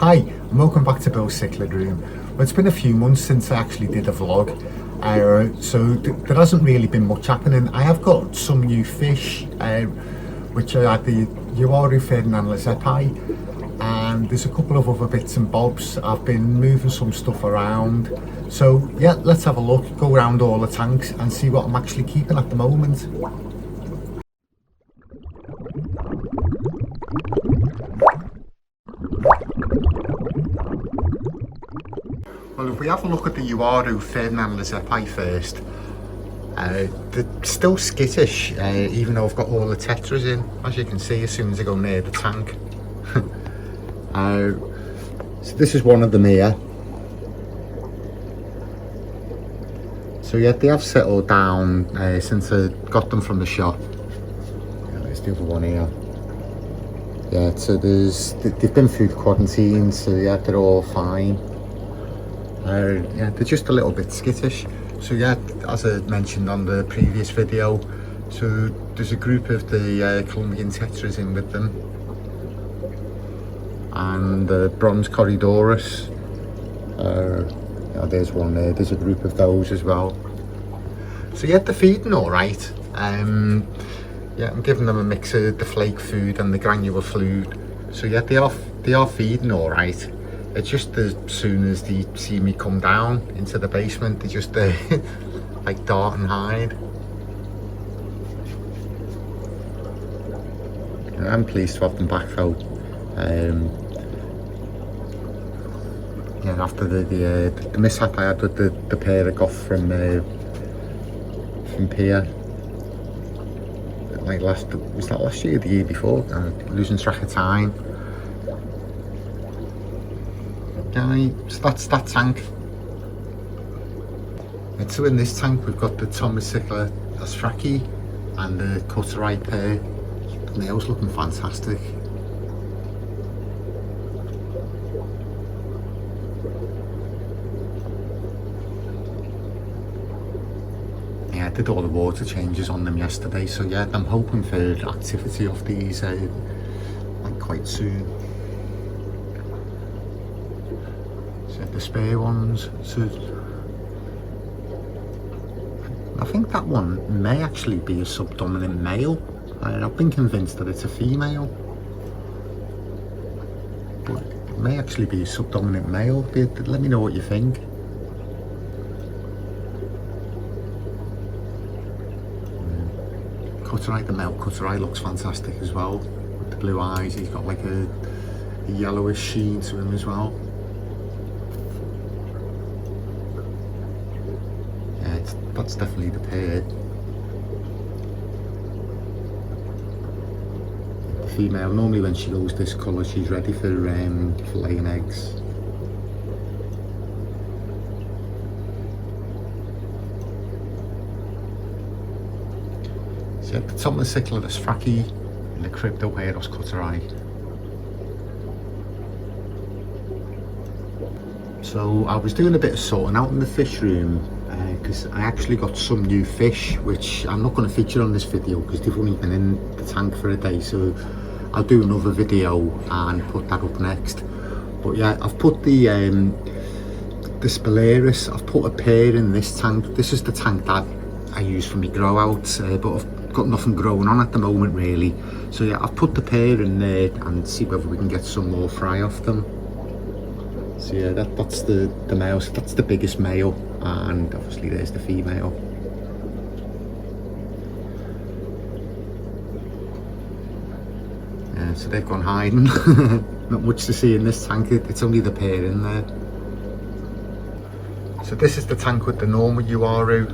Hi, and welcome back to Bill's Cichlid room. Well, it's been a few months since I actually did a vlog, so there hasn't really been much happening. I have got some new fish, which are the Uaru Ferdinand Lezepi, and there's a couple of other bits and bobs. I've been moving some stuff around. So yeah, let's have a look, go around all the tanks and see what I'm actually keeping at the moment. Well, if we have a look at the Uaru Ferdinand Lezepi first, they're still skittish, even though I've got all the tetras in, as you can see as soon as I go near the tank. So this is one of them here. So yeah, they have settled down since I got them from the shop. Yeah, there's the other one here. Yeah, so they've been through quarantine, so yeah, they're all fine. Yeah, they're just a little bit skittish. So yeah, as I mentioned on the previous video, so there's a group of the Colombian tetras in with them, and the bronze corridorus. Yeah, there's one there. There's a group of those as well. So yeah, they're feeding all right. Yeah, I'm giving them a mix of the flake food and the granular food. So yeah, they are feeding all right. It's just as soon as they see me come down into the basement, they just like dart and hide. I'm pleased to have them back though. Yeah, after the mishap I had with the pair I got from Pier, like was that last year or the year before? Losing track of time. Yeah, so that's that tank. And so in this tank we've got the Thomas Cichlid Astraki and the Cutterite pair. The nails looking fantastic. Yeah, I did all the water changes on them yesterday, so yeah, I'm hoping for activity of these like quite soon. So the spare ones, so I think that one may actually be a subdominant male, and I've been convinced that it's a female, but it may actually be a subdominant male. Let me know what you think. Cutterite, the male Cutterite looks fantastic as well, with the blue eyes. He's got like a yellowish sheen to him as well. Yeah, that's definitely the pair. The female, normally when she goes this colour, she's ready for laying eggs. So the Thomas Cichlid Astraki and the Cryptoheros Cutterite. So I was doing a bit of sorting out in the fish room because I actually got some new fish which I'm not going to feature on this video because they've only been in the tank for a day, so I'll do another video and put that up next. But yeah, I've put the Spalaris, I've put a pair in this tank. This is the tank that I use for my grow outs, but I've got nothing growing on at the moment really. So yeah, I've put the pair in there and see whether we can get some more fry off them. So yeah, that's the male, so that's the biggest male, and obviously there's the female. Yeah, so they've gone hiding. Not much to see in this tank, it's only the pair in there. So this is the tank with the normal Uaru,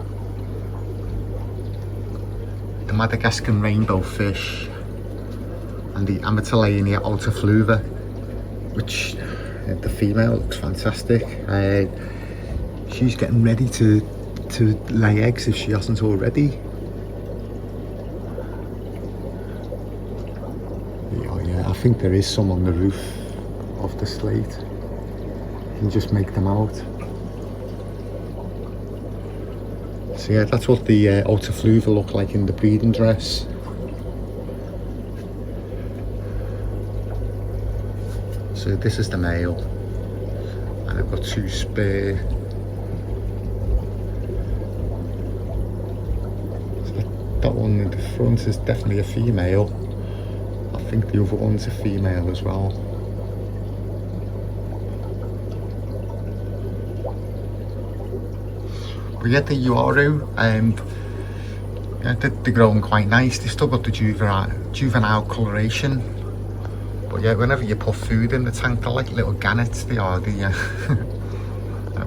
the Madagascan rainbow fish, and the Amatelania altafluva, which the female looks fantastic. She's getting ready to lay eggs if she hasn't already. Oh yeah, I think there is some on the roof of the slate. You can just make them out. So yeah, that's what the altafluva look like in the breeding dress. So this is the male, and I've got 2 spare. So that one in the front is definitely a female. I think the other one's a female as well. But yeah, the Uaru, yeah, they're growing quite nice. They've still got the juvenile coloration. But yeah, whenever you put food in the tank, they're like little gannets, they are.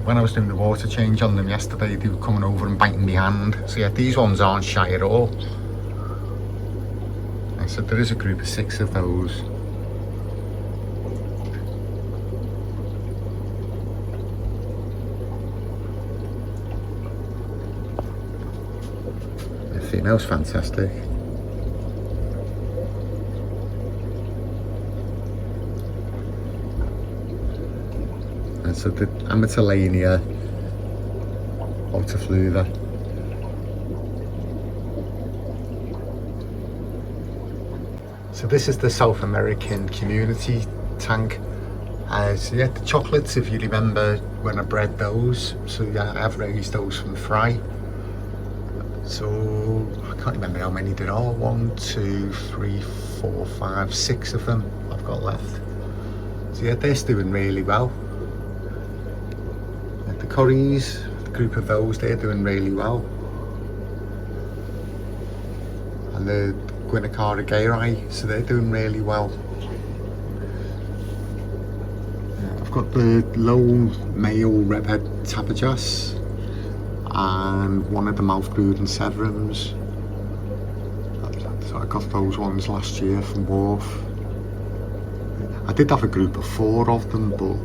When I was doing the water change on them yesterday, they were coming over and biting my hand. So yeah, these ones aren't shy at all. And so there is a group of 6 of those. The female's fantastic. And so the Amatelania Autofluva. So this is the South American community tank. So yeah, the chocolates, if you remember when I bred those, so yeah, I've raised those from fry. So I can't remember how many there are. 1, 2, 3, 4, 5, 6 of them I've got left. So yeah, they're doing really well. The curries, the group of those, they're doing really well. And the Guinacara Gayrai, so they're doing really well. I've got the lone male redhead Tapajos and one of the mouth-brooding Severums. So I got those ones last year from Wharf. I did have a group of 4 of them, but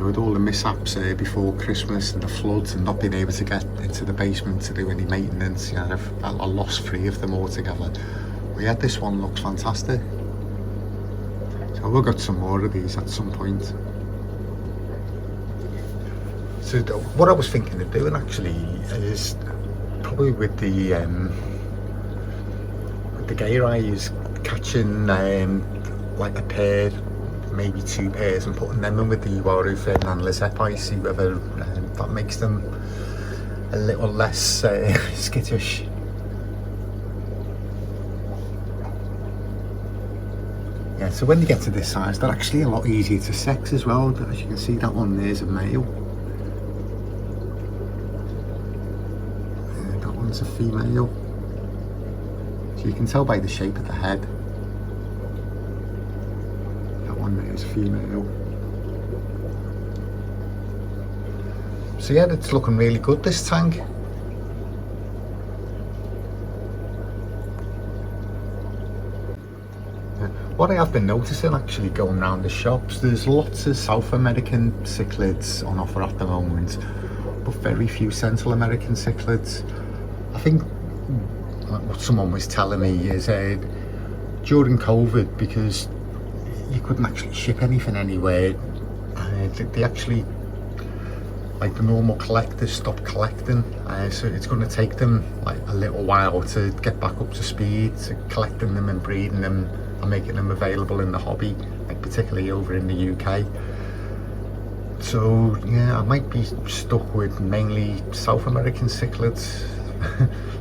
with all the mishaps before Christmas and the floods and not being able to get into the basement to do any maintenance, yeah, I lost 3 of them altogether. But yeah, this one looks fantastic. So we'll get some more of these at some point. So what I was thinking of doing actually is probably with the Gayrai is catching like a pair, maybe 2 pairs, and putting them in with the Uaru Ferdinand Lizepi, see whether that makes them a little less skittish. Yeah, so when you get to this size, they're actually a lot easier to sex as well. As you can see, that one there's a male. And that one's a female. So you can tell by the shape of the head. Is female. So yeah, it's looking really good, this tank. What I have been noticing actually going around the shops, there's lots of South American cichlids on offer at the moment, but very few Central American cichlids. I think what someone was telling me is during COVID, because you couldn't actually ship anything anywhere, they actually, like the normal collectors, stopped collecting, so it's going to take them like a little while to get back up to speed to collecting them and breeding them and making them available in the hobby, like particularly over in the UK. So yeah, I might be stuck with mainly South American cichlids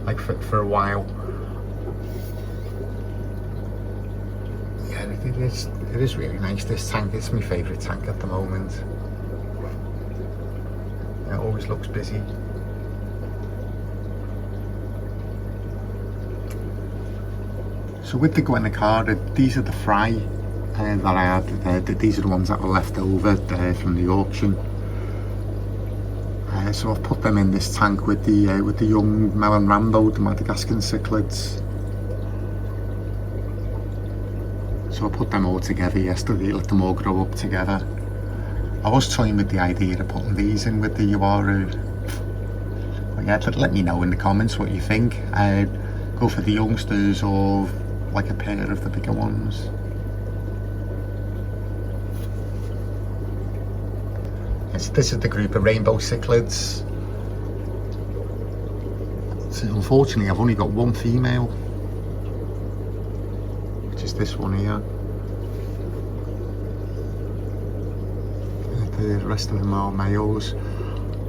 like for a while. It is really nice, this tank. It's my favourite tank at the moment. It always looks busy. So with the Guinacara, these are the fry that I had. These are the ones that were left over from the auction. So I've put them in this tank with the young Melon Rambo, the Madagascan cichlids. So I put them all together yesterday, let them all grow up together. I was toying with the idea of putting these in with the Uaru. But yeah, let me know in the comments what you think. Go for the youngsters or like a pair of the bigger ones. Yes, this is the group of rainbow cichlids. So unfortunately I've only got 1 female, which is this one here. the rest of them are males.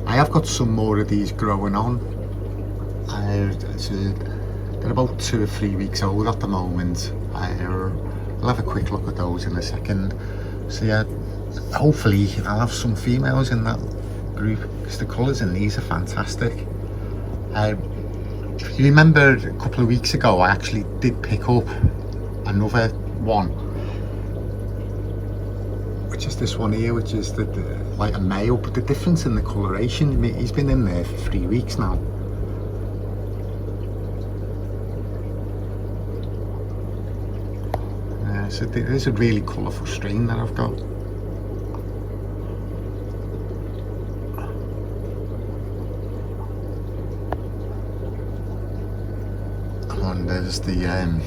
I have got some more of these growing on. They're about 2 or 3 weeks old at the moment. I'll have a quick look at those in a second. So yeah, hopefully I'll have some females in that group, because the colours in these are fantastic. If you remember a couple of weeks ago, I actually did pick up another one, which is this one here, which is like a male, but the difference in the coloration, he's been in there for 3 weeks now. So there is a really colourful strain that I've got. And there's the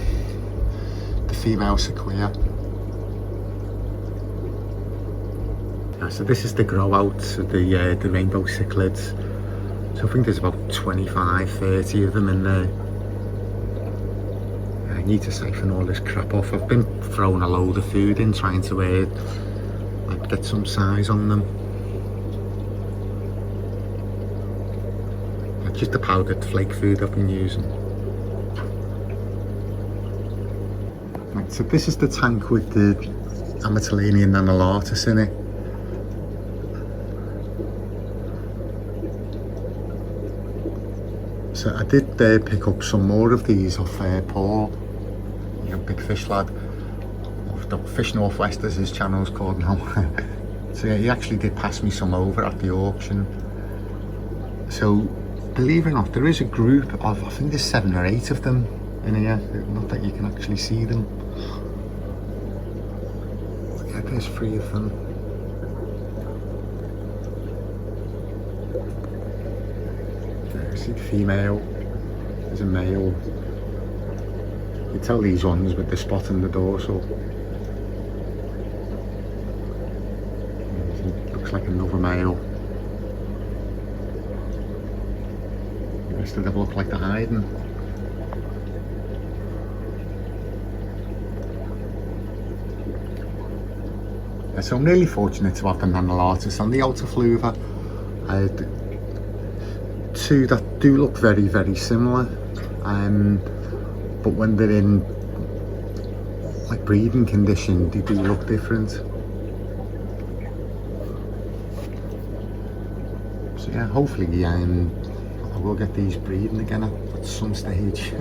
female sequoia. So this is the grow out of the rainbow cichlids. So I think there's about 25-30 of them in there. I need to siphon all this crap off. I've been throwing a load of food in, trying to like get some size on them. Just the powdered flake food I've been using. Right, so this is the tank with the Amatelania nanulatus in it. So I did pick up some more of these off Paul, you know, big fish lad, the Fish Northwest as his channel's called now. So yeah, he actually did pass me some over at the auction. So believe it or not, there is a group of, I think there's 7 or 8 of them in here, not that you can actually see them. Yeah, there's 3 of them. See the female, there's a male. You tell these ones with the spot in the dorsal. Looks like another male. The rest of them look like they're hiding. Yeah, so I'm really fortunate to have the nanulatus and the Altafluva. 2 that do look very, very similar, but when they're in like breeding condition, they do look different. So yeah, hopefully I will get these breeding again at some stage.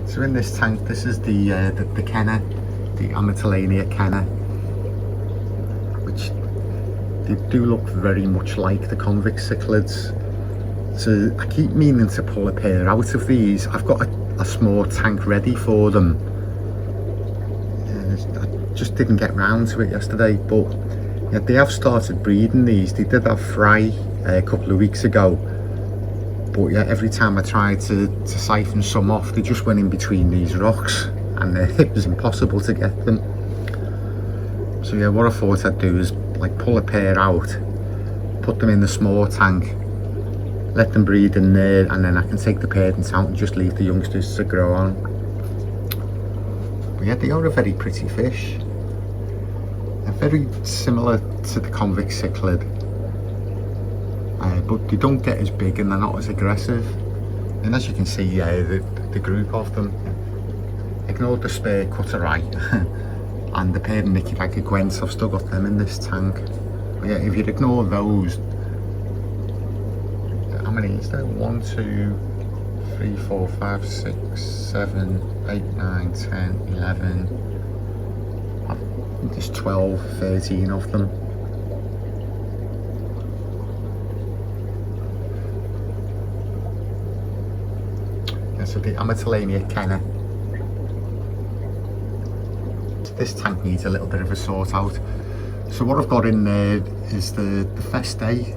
So in this tank, this is the Kenna, the Amatelania Kenna, which they do look very much like the convex cichlids. So I keep meaning to pull a pair out of these. I've got a small tank ready for them. I just didn't get round to it yesterday, but yeah, they have started breeding these. They did have fry a couple of weeks ago, but yeah, every time I tried to siphon some off, they just went in between these rocks, and it was impossible to get them. So yeah, what I thought I'd do is like pull a pair out, put them in the small tank, let them breed in there, and then I can take the parents out and just leave the youngsters to grow on. But yeah, they are a very pretty fish. They're very similar to the convex cichlid, but they don't get as big and they're not as aggressive. And as you can see, the group of them, ignore the spare cutter eye. And the pair of Nicky Gwents, I've still got them in this tank. But yeah, if you ignore those, how many is there? 1, 2, 3, 4, 5, 6, 7, 8, 9, 10, 11. I think there's 12, 13 of them. Yeah, so the Amatelania Kenna. This tank needs a little bit of a sort out. So what I've got in there is the Feste,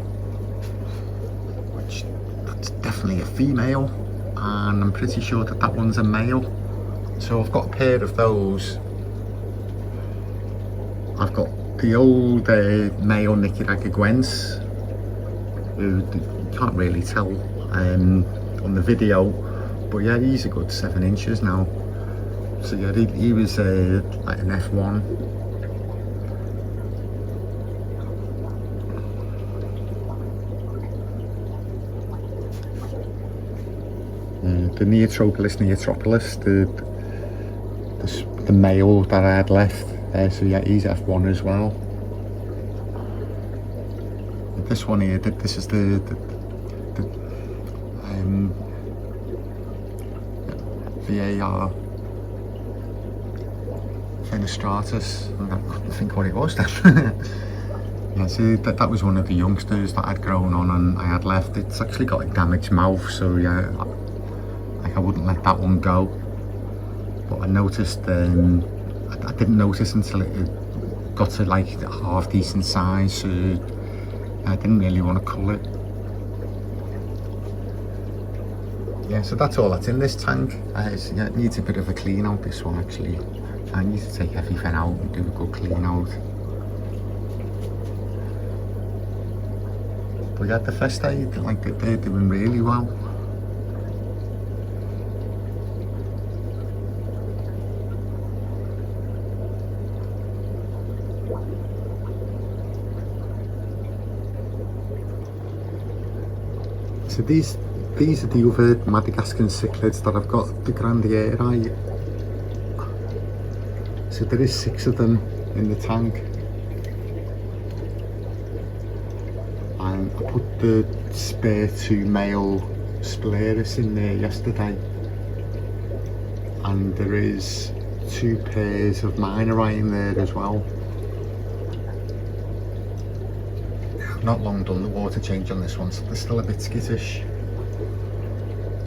which that's definitely a female, and I'm pretty sure that that one's a male. So I've got a pair of those. I've got the old male Nicky Gwents, who you can't really tell on the video, but yeah, he's a good 7 inches now. So yeah, he was like an F1. the Neotropolis neotropolis, the male that I had left. So yeah, he's F1 as well. This one here, this is the VAR Fenestratus. I couldn't think what it was then. Yeah, so that was one of the youngsters that I'd grown on and I had left. It's actually got a damaged mouth, so yeah, like I wouldn't let that one go. But I noticed, I didn't notice until it got to like half decent size, so I didn't really want to cull it. Yeah, so that's all that's in this tank. So yeah, it needs a bit of a clean out, this one actually. I need to take everything out and do a good clean out. But yeah, the Festa, like they're doing really well. So these are the other Madagascan cichlids that I've got, the Grandieri. So there is 6 of them in the tank. And I put the spare 2 male Spalaris in there yesterday. And there is 2 pairs of Minori in there as well. Not long done the water change on this one, so they're still a bit skittish.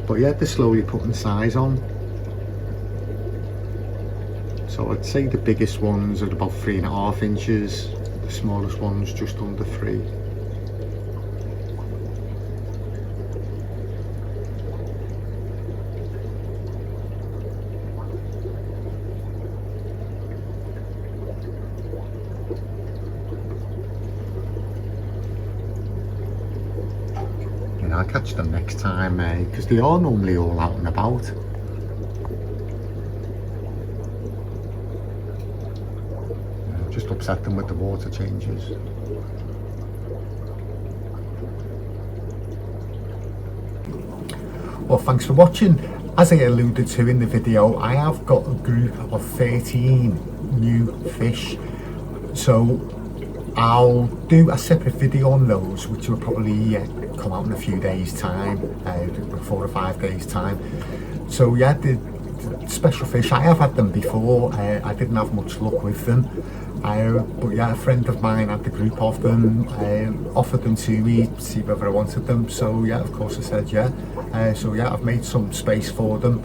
But yeah, they're slowly putting size on. So I'd say the biggest ones are about 3.5 inches, the smallest ones just under 3. I'll catch them next time, because they are normally all out and about. Just upset them with the water changes. Well, thanks for watching. As I alluded to in the video, I have got a group of 13 new fish. So I'll do a separate video on those, which will probably come out in a few days time, 4 or 5 days time. So yeah, the special fish, I have had them before. I didn't have much luck with them, but yeah, a friend of mine had the group of them, offered them to me, see whether I wanted them. So yeah, of course I said yeah. So yeah, I've made some space for them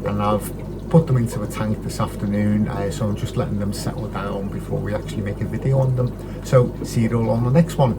and I've put them into a tank this afternoon, so I'm just letting them settle down before we actually make a video on them. So see you all on the next one.